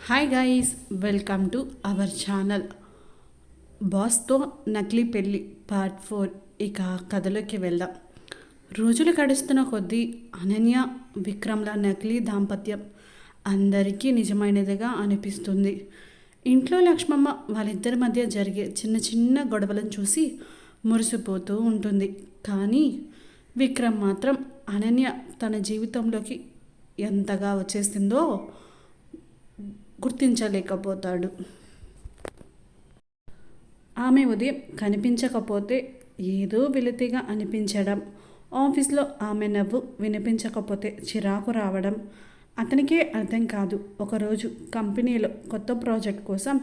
Hi guys, welcome to our channel. బాస్తో నకిలీ పెళ్ళి పార్ట్ 4. ఇక కథలోకి వెళ్దాం. రోజులు గడుస్తున్న కొద్దీ అనన్య విక్రమ్ల నకిలీ దాంపత్యం అందరికీ నిజమైనదిగా అనిపిస్తుంది. ఇంట్లో లక్ష్మమ్మ వాళ్ళిద్దరి మధ్య జరిగే చిన్న చిన్న గొడవలను చూసి మురిసిపోతూ ఉంటుంది. కానీ విక్రమ్ మాత్రం అనన్య తన జీవితంలోకి ఎంతగా వచ్చేసిందో గుర్తించలేకపోతాడు. ఆమె ఉదయం కనిపించకపోతే ఏదో వెలితిగా అనిపించడం, ఆఫీస్లో ఆమె నవ్వు వినిపించకపోతే చిరాకు రావడం అతనికే అర్థం కాదు. ఒకరోజు కంపెనీలో కొత్త ప్రాజెక్ట్ కోసం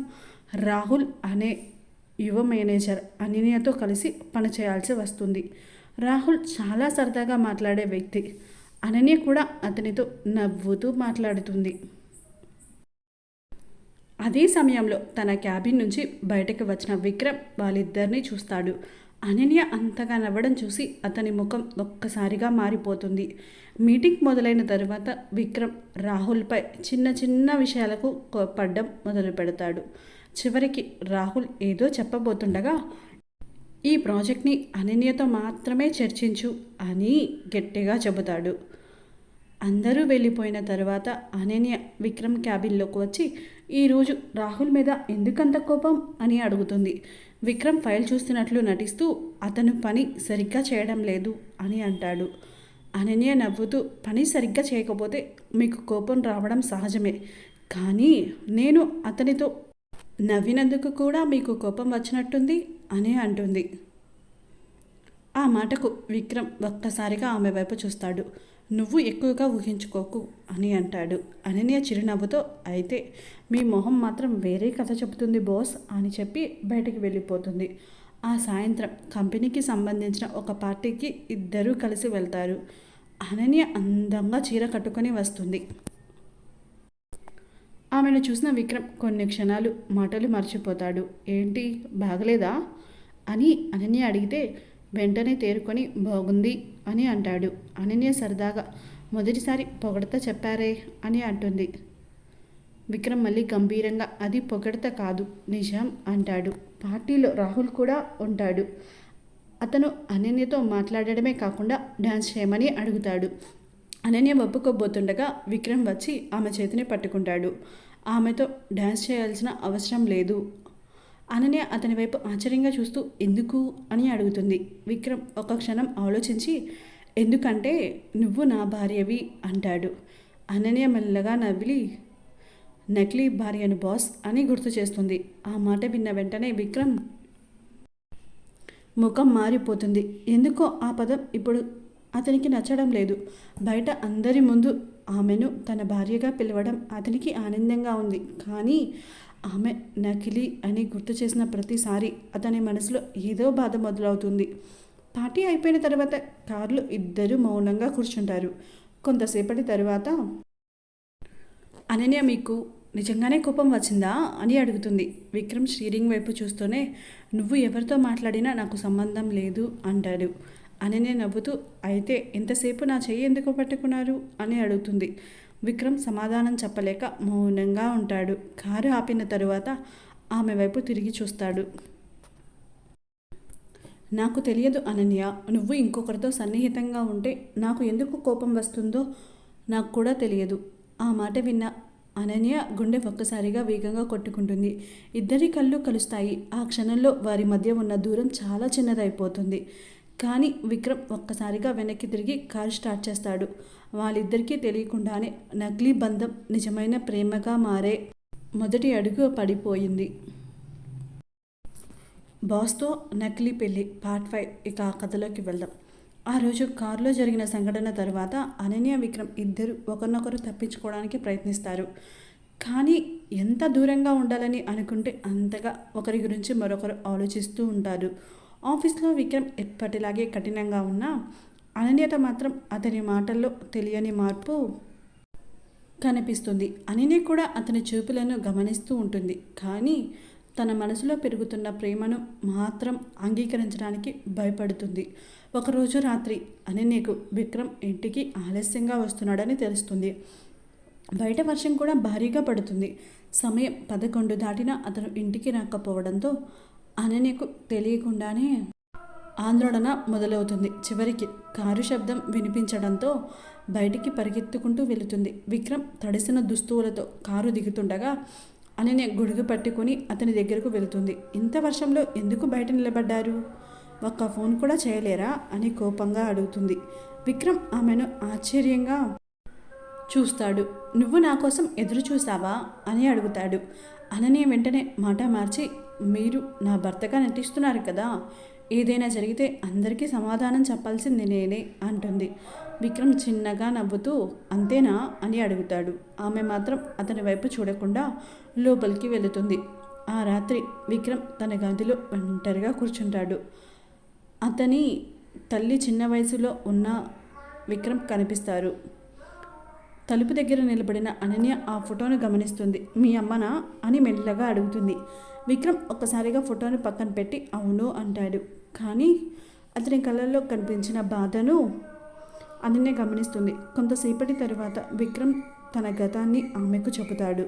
రాహుల్ అనే యువ మేనేజర్ అనన్యతో కలిసి పనిచేయాల్సి వస్తుంది. రాహుల్ చాలా సరదాగా మాట్లాడే వ్యక్తి. అనన్య కూడా అతనితో నవ్వుతూ మాట్లాడుతుంది. అదే సమయంలో తన క్యాబిన్ నుంచి బయటకు వచ్చిన విక్రమ్ వాళ్ళిద్దరినీ చూస్తాడు. అనన్య అంతగా నవ్వడం చూసి అతని ముఖం ఒక్కసారిగా మారిపోతుంది. మీటింగ్ మొదలైన తరువాత విక్రమ్ రాహుల్పై చిన్న చిన్న విషయాలకు కోప్పడడం మొదలు పెడతాడు. చివరికి రాహుల్ ఏదో చెప్పబోతుండగా, ఈ ప్రాజెక్ట్ని అనన్యతో మాత్రమే చర్చించు అని గట్టిగా చెబుతాడు. అందరూ వెళ్ళిపోయిన తర్వాత అనన్య విక్రమ్ క్యాబిన్లోకి వచ్చి, ఈరోజు రాహుల్ మీద ఎందుకంత కోపం అని అడుగుతుంది. విక్రమ్ ఫైల్ చూస్తున్నట్లు నటిస్తూ అతను పని సరిగ్గా చేయడం లేదు అని అంటాడు. అనన్య నవ్వుతూ, పని సరిగ్గా చేయకపోతే మీకు కోపం రావడం సహజమే, కానీ నేను అతనితో నవ్వినందుకు కూడా మీకు కోపం వచ్చినట్టుంది అని అంటుంది. ఆ మాటకు విక్రమ్ ఒక్కసారిగా ఆమె వైపు చూస్తాడు. నువ్వు ఎక్కువగా ఊహించుకోకు అని అంటాడు. అనన్య చిరునవ్వుతో, అయితే మీ మొహం మాత్రం వేరే కథ చెబుతుంది బాస్ అని చెప్పి బయటికి వెళ్ళిపోతుంది. ఆ సాయంత్రం కంపెనీకి సంబంధించిన ఒక పార్టీకి ఇద్దరూ కలిసి వెళ్తారు. అనన్య అందంగా చీర కట్టుకొని వస్తుంది. ఆమెను చూసిన విక్రమ్ కొన్ని క్షణాలు మాటలు మర్చిపోతాడు. ఏంటి, బాగలేదా అని అనన్య అడిగితే వెంటనే తేరుకొని బాగుంది అని అంటాడు. అనన్య సరదాగా, మొదటిసారి పొగడత చెప్పారే అని అంటుంది. విక్రమ్ మళ్ళీ గంభీరంగా, అది పొగడత కాదు, నిజం అంటాడు. పార్టీలో రాహుల్ కూడా ఉంటాడు. అతను అనన్యతో మాట్లాడడమే కాకుండా డ్యాన్స్ చేయమని అడుగుతాడు. అనన్య ఒప్పుకోబోతుండగా విక్రమ్ వచ్చి ఆమె చేతిని పట్టుకుంటాడు. ఆమెతో డ్యాన్స్ చేయాల్సిన అవసరం లేదు. అనన్య అతని వైపు ఆశ్చర్యంగా చూస్తూ ఎందుకు అని అడుగుతుంది. విక్రమ్ ఒక క్షణం ఆలోచించి, ఎందుకంటే నువ్వు నా భార్యవి అంటాడు. అనన్య మెల్లగా నవ్వి, నకిలీ భార్యను బాస్ అని గుర్తు చేస్తుంది. ఆ మాట విన్న వెంటనే విక్రమ్ ముఖం మారిపోతుంది. ఎందుకో ఆ పదం ఇప్పుడు అతనికి నచ్చడం లేదు. బయట అందరి ముందు ఆమెను తన భార్యగా పిలవడం అతనికి ఆనందంగా ఉంది. కానీ ఆమె నకిలీ అని గుర్తు చేసిన ప్రతిసారి అతని మనసులో ఏదో బాధ మొదలవుతుంది. పార్టీ అయిపోయిన తర్వాత కార్లో ఇద్దరు మౌనంగా కూర్చుంటారు. కొంతసేపటి తర్వాత అనన్య, మీకు నిజంగానే కోపం వచ్చిందా అని అడుగుతుంది. విక్రమ్ స్టీరింగ్ వైపు చూస్తూనే, నువ్వు ఎవరితో మాట్లాడినా నాకు సంబంధం లేదు అంటాడు. అనన్య నవ్వుతూ, అయితే ఎంతసేపు నా చెయ్యి ఎందుకు పట్టుకున్నారు అని అడుగుతుంది. విక్రమ్ సమాధానం చెప్పలేక మౌనంగా ఉంటాడు. కారు ఆపిన తరువాత ఆమె వైపు తిరిగి చూస్తాడు. నాకు తెలియదు అనన్య, నువ్వు ఇంకొకరితో సన్నిహితంగా ఉంటే నాకు ఎందుకు కోపం వస్తుందో నాకు కూడా తెలియదు. ఆ మాట విన్న అనన్య గుండె ఒక్కసారిగా వేగంగా కొట్టుకుంటుంది. ఇద్దరి కళ్ళు కలుస్తాయి. ఆ క్షణంలో వారి మధ్య ఉన్న దూరం చాలా చిన్నదైపోతుంది. కానీ విక్రమ్ ఒక్కసారిగా వెనక్కి తిరిగి కారు స్టార్ట్ చేస్తాడు. వాళ్ళిద్దరికీ తెలియకుండానే నకిలీ బంధం నిజమైన ప్రేమగా మారే మొదటి అడుగు పడిపోయింది. బాస్తో నకిలీ పెళ్ళి పార్ట్ 5. ఇక ఆ కథలోకి వెళ్దాం. ఆ రోజు కారులో జరిగిన సంఘటన తర్వాత అనన్య విక్రమ్ ఇద్దరు ఒకరినొకరు తప్పించుకోవడానికి ప్రయత్నిస్తారు. కానీ ఎంత దూరంగా ఉండాలని అనుకుంటే అంతగా ఒకరి గురించి మరొకరు ఆలోచిస్తూ ఉంటారు. ఆఫీస్లో విక్రమ్ ఎప్పటిలాగే కఠినంగా ఉన్నా అనన్యత మాత్రం అతని మాటల్లో తెలియని మార్పు కనిపిస్తుంది. అనన్య కూడా అతని చూపులను గమనిస్తూ ఉంటుంది. కానీ తన మనసులో పెరుగుతున్న ప్రేమను మాత్రం అంగీకరించడానికి భయపడుతుంది. ఒకరోజు రాత్రి అనన్యకు విక్రమ్ ఇంటికి ఆలస్యంగా వస్తున్నాడని తెలుస్తుంది. బయట వర్షం కూడా భారీగా పడుతుంది. సమయం 11 దాటినా అతను ఇంటికి రాకపోవడంతో అనన్యకు తెలియకుండానే ఆందోళన మొదలవుతుంది. చివరికి కారు శబ్దం వినిపించడంతో బయటికి పరిగెత్తుకుంటూ వెళుతుంది. విక్రమ్ తడిసిన దుస్తువులతో కారు దిగుతుండగా అనన్య గొడుగు పట్టుకొని అతని దగ్గరకు వెళుతుంది. ఇంత వర్షంలో ఎందుకు బయట నిలబడ్డారు? ఒక్క ఫోన్ కూడా చేయలేరా అని కోపంగా అడుగుతుంది. విక్రమ్ ఆమెను ఆశ్చర్యంగా చూస్తాడు. నువ్వు నా కోసం ఎదురు చూసావా అని అడుగుతాడు. అనన్య వెంటనే మాట మార్చి, మీరు నా భర్తగా నటిస్తున్నారు కదా, ఏదైనా జరిగితే అందరికీ సమాధానం చెప్పాల్సింది నేనే అంటుంది. విక్రమ్ చిన్నగా నవ్వుతూ అంతేనా అని అడుగుతాడు. ఆమె మాత్రం అతని వైపు చూడకుండా లోపలికి వెళుతుంది. ఆ రాత్రి విక్రమ్ తన గదిలో ఒంటరిగా కూర్చుంటాడు. అతని తల్లి చిన్న వయసులో ఉన్న విక్రమ్ కనిపిస్తారు. తలుపు దగ్గర నిలబడిన అనన్య ఆ ఫోటోను గమనిస్తుంది. మీ అమ్మనా అని మెల్లగా అడుగుతుంది. విక్రమ్ ఒక్కసారిగా ఫోటోను పక్కన పెట్టి అవును అంటాడు. కానీ అతని కళ్ళల్లో కనిపించిన బాధను అనన్య గమనిస్తుంది. కొంతసేపటి తరువాత విక్రమ్ తన గతాన్ని ఆమెకు చెబుతాడు.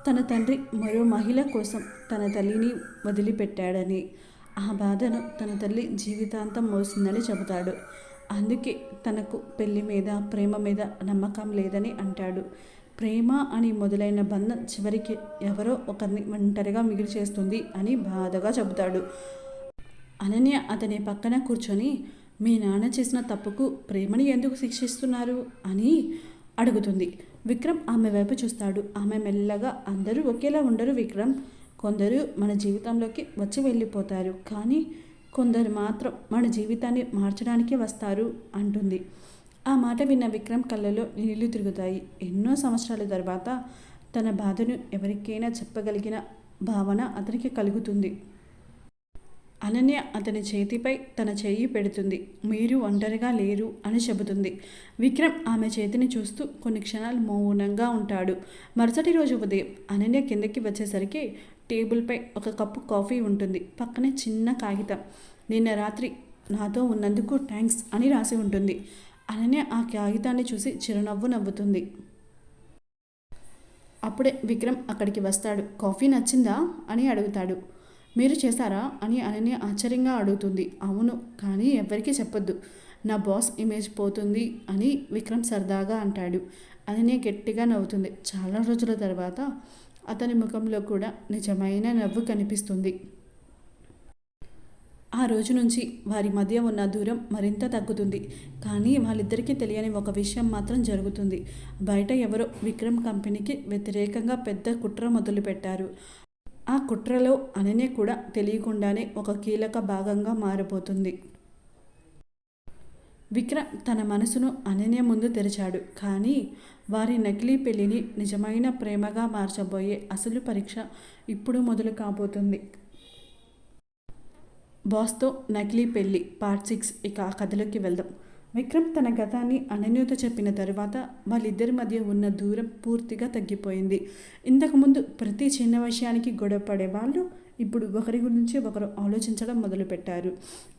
తన తండ్రి మరో మహిళ కోసం తన తల్లిని వదిలిపెట్టాడని, ఆ బాధను తన తల్లి జీవితాంతం మోసిందని చెబుతాడు. అందుకే తనకు పెళ్లి మీద ప్రేమ మీద నమ్మకం లేదని అంటాడు. ప్రేమ అని మొదలైన బంధం చివరికి ఎవరో ఒకరిని ఒంటరిగా మిగిలి చేస్తుంది అని బాధగా చెబుతాడు. అనన్య అతని పక్కన కూర్చొని మీ నాన్న చేసిన తప్పుకు ప్రేమని ఎందుకు శిక్షిస్తున్నారు అని అడుగుతుంది. విక్రమ్ ఆమె వైపు చూస్తాడు. ఆమె మెల్లగా అందరూ ఒకేలా ఉండరు విక్రమ్, కొందరు మన జీవితంలోకి వచ్చి వెళ్ళిపోతారు, కానీ కొందరు మాత్రం మన జీవితాన్ని మార్చడానికి వస్తారు అంటుంది. ఆ మాట విన్న విక్రమ్ కళ్ళలో నీళ్లు తిరుగుతాయి. ఎన్నో సంవత్సరాల తర్వాత తన బాధను ఎవరికైనా చెప్పగలిగిన భావన అతనికి కలుగుతుంది. అనన్య అతని చేతిపై తన చెయ్యి పెడుతుంది. మీరు ఒంటరిగా లేరు అని చెబుతుంది. విక్రమ్ ఆమె చేతిని చూస్తూ కొన్ని క్షణాలు మౌనంగా ఉంటాడు. మరుసటి రోజు ఉదయం అనన్య కిందకి వచ్చేసరికి టేబుల్పై ఒక కప్పు కాఫీ ఉంటుంది. పక్కనే చిన్న కాగితం, నిన్న రాత్రి నాతో ఉన్నందుకు థ్యాంక్స్ అని రాసి ఉంటుంది. అనన్య ఆ కాగితాన్ని చూసి చిరునవ్వు నవ్వుతుంది. అప్పుడే విక్రమ్ అక్కడికి వస్తాడు. కాఫీ నచ్చిందా అని అడుగుతాడు. మీరు చేశారా అని అనన్య ఆశ్చర్యంగా అడుగుతుంది. అవును, కానీ ఎవ్వరికీ చెప్పొద్దు, నా బాస్ ఇమేజ్ పోతుంది అని విక్రమ్ సరదాగా అంటాడు. అనన్య గట్టిగా నవ్వుతుంది. చాలా రోజుల తర్వాత అతని ముఖంలో కూడా నిజమైన నవ్వు కనిపిస్తుంది. ఆ రోజు నుంచి వారి మధ్య ఉన్న దూరం మరింత తగ్గుతుంది. కానీ వాళ్ళిద్దరికీ తెలియని ఒక విషయం మాత్రం జరుగుతుంది. బయట ఎవరో విక్రమ్ కంపెనీకి వ్యతిరేకంగా పెద్ద కుట్ర మొదలుపెట్టారు. ఆ కుట్రలో అనన్య కూడా తెలియకుండానే ఒక కీలక భాగంగా మారిపోతుంది. విక్రమ్ తన మనసును అనన్య ముందు తెరిచాడు. కానీ వారి నకిలీ పెళ్లిని నిజమైన ప్రేమగా మార్చబోయే అసలు పరీక్ష ఇప్పుడు మొదలు కాబోతుంది. బాస్తో నకిలీ పెళ్లి పార్ట్ 6. ఇక ఆ కథలోకి వెళ్దాం. విక్రమ్ తన గతాన్ని అనన్యతో చెప్పిన తర్వాత వాళ్ళిద్దరి మధ్య ఉన్న దూరం పూర్తిగా తగ్గిపోయింది. ఇంతకుముందు ప్రతి చిన్న విషయానికి గొడవ పడేవాళ్ళు ఇప్పుడు ఒకరి గురించి ఒకరు ఆలోచించడం మొదలుపెట్టారు.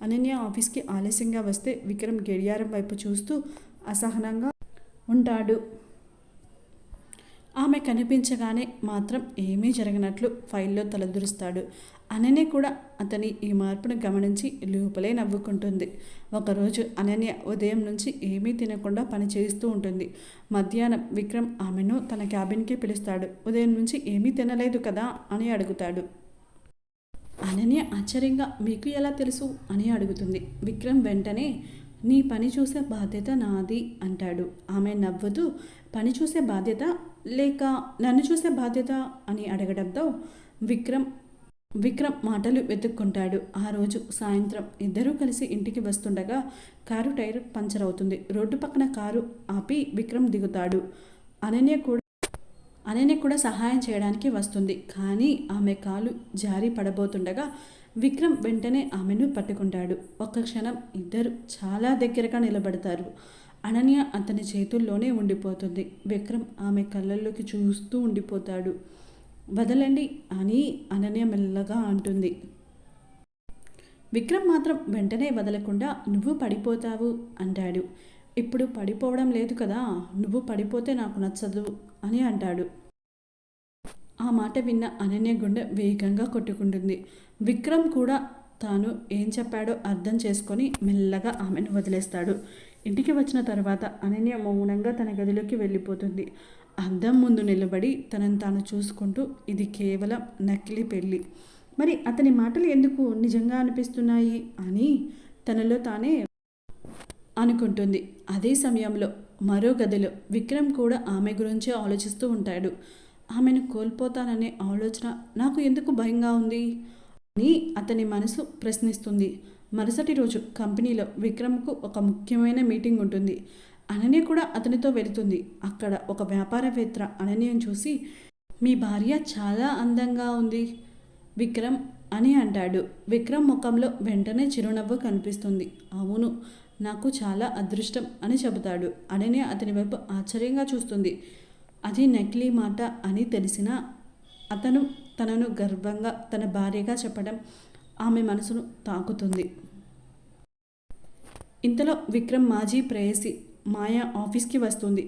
అనన్య ఆఫీస్కి ఆలస్యంగా వస్తే విక్రమ్ గడియారం వైపు చూస్తూ అసహనంగా ఉంటాడు. ఆమె కనిపించగానే మాత్రం ఏమీ జరగనట్లు ఫైల్లో తలదూరుస్తాడు. అనన్య కూడా అతని ఈ మార్పును గమనించి లోపలే నవ్వుకుంటుంది. ఒకరోజు అనన్య ఉదయం నుంచి ఏమీ తినకుండా పని చేస్తూ ఉంటుంది. మధ్యాహ్నం విక్రమ్ ఆమెను తన క్యాబిన్కి పిలుస్తాడు. ఉదయం నుంచి ఏమీ తినలేదు కదా అని అడుగుతాడు. అనన్య ఆశ్చర్యంగా మీకు ఎలా తెలుసు అని అడుగుతుంది. విక్రమ్ వెంటనే నీ పని చూసే బాధ్యత నాది అంటాడు. ఆమె నవ్వుతూ పని చూసే బాధ్యత లేక నన్ను చూసే బాధ్యత అని అడగడంతో విక్రమ్ మాటలు వెతుక్కుంటాడు. ఆ రోజు సాయంత్రం ఇద్దరూ కలిసి ఇంటికి వస్తుండగా కారు టైర్ పంచర్ అవుతుంది. రోడ్డు పక్కన కారు ఆపి విక్రమ్ దిగుతాడు. అనన్య కూడా సహాయం చేయడానికి వస్తుంది. కానీ ఆమె కాలు జారి పడబోతుండగా విక్రమ్ వెంటనే ఆమెను పట్టుకుంటాడు. ఒక్క క్షణం ఇద్దరు చాలా దగ్గరగా నిలబడతారు. అనన్య అతని చేతుల్లోనే ఉండిపోతుంది. విక్రమ్ ఆమె కళ్ళల్లోకి చూస్తూ ఉండిపోతాడు. వదలండి అని అనన్య మెల్లగా అంటుంది. విక్రమ్ మాత్రం వెంటనే వదలకుండా నువ్వు పడిపోతావు అంటాడు. ఇప్పుడు పడిపోవడం లేదు కదా, నువ్వు పడిపోతే నాకు నచ్చదు అని అంటాడు. ఆ మాట విన్న అనన్య గుండె వేగంగా కొట్టుకుంటుంది. విక్రమ్ కూడా తాను ఏం చెప్పాడో అర్థం చేసుకొని మెల్లగా ఆమెను వదిలేస్తాడు. ఇంటికి వచ్చిన తర్వాత అనన్య మౌనంగా తన గదిలోకి వెళ్ళిపోతుంది. అద్దం ముందు నిలబడి తనను తాను చూసుకుంటూ ఇది కేవలం నకిలీ పెళ్ళి, మరి అతని మాటలు ఎందుకు నిజంగా అనిపిస్తున్నాయి అని తనలో తానే అనుకుంటుంది. అదే సమయంలో మరో గదిలో విక్రమ్ కూడా ఆమె గురించే ఆలోచిస్తూ ఉంటాడు. ఆమెను కోల్పోతాననే ఆలోచన నాకు ఎందుకు భయంగా ఉంది అని అతని మనసు ప్రశ్నిస్తుంది. మరుసటి రోజు కంపెనీలో విక్రమ్కు ఒక ముఖ్యమైన మీటింగ్ ఉంటుంది. అనన్య కూడా అతనితో వెళుతుంది. అక్కడ ఒక వ్యాపారవేత్త అనన్యను చూసి, మీ భార్య చాలా అందంగా ఉంది విక్రమ్ అని అంటాడు. విక్రమ్ ముఖంలో వెంటనే చిరునవ్వు కనిపిస్తుంది. అవును, నాకు చాలా అదృష్టం అని చెబుతాడు. అనన్య అతని వైపు ఆశ్చర్యంగా చూస్తుంది. అది నకిలీ మాట అని తెలిసినా అతను తనను గర్వంగా తన భార్యగా చెప్పడం ఆమె మనసును తాకుతుంది. ఇంతలో విక్రమ్ మాజీ ప్రేయసి మాయా ఆఫీస్కి వస్తుంది.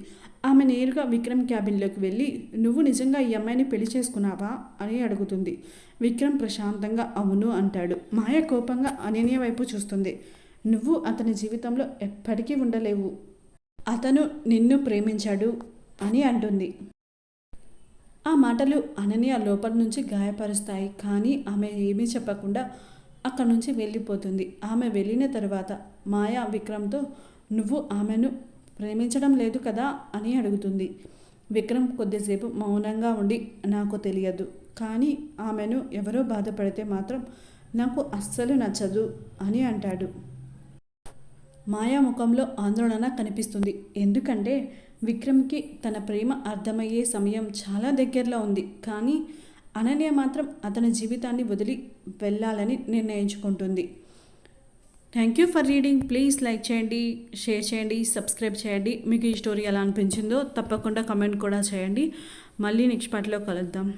ఆమె నేరుగా విక్రమ్ క్యాబిన్లోకి వెళ్ళి, నువ్వు నిజంగా ఈ అమ్మాయిని పెళ్లి చేసుకున్నావా అని అడుగుతుంది. విక్రమ్ ప్రశాంతంగా అవును అంటాడు. మాయ కోపంగా అనన్య వైపు చూస్తుంది. నువ్వు అతని జీవితంలో ఎప్పటికీ ఉండలేవు, అతను నిన్ను ప్రేమించాడు అని అంటుంది. ఆ మాటలు అనన్య లోపల నుంచి గాయపరుస్తాయి. కానీ ఆమె ఏమీ చెప్పకుండా అక్కడి నుంచి వెళ్ళిపోతుంది. ఆమె వెళ్ళిన తర్వాత మాయా విక్రమ్తో, నువ్వు ఆమెను ప్రేమించడం లేదు కదా అని అడుగుతుంది. విక్రమ్ కొద్దిసేపు మౌనంగా ఉండి, నాకు తెలియదు, కానీ ఆమెను ఎవరో బాధపడితే మాత్రం నాకు అస్సలు నచ్చదు అని అంటాడు. మాయా ముఖంలో ఆందోళన కనిపిస్తుంది. ఎందుకంటే విక్రమ్కి తన ప్రేమ అర్థమయ్యే సమయం చాలా దగ్గరలో ఉంది. కానీ అనన్య మాత్రం అతని జీవితాన్ని వదిలి వెళ్ళాలని నిర్ణయించుకుంటుంది. Thank you for reading. Please like చేయండి, షేర్ చేయండి, సబ్స్క్రైబ్ చేయండి. మీకు ఈ స్టోరీ ఎలా అనిపించిందో తప్పకుండా కమెంట్ కూడా చేయండి. మళ్ళీ నెక్స్ట్ పార్ట్లో కలుద్దాం.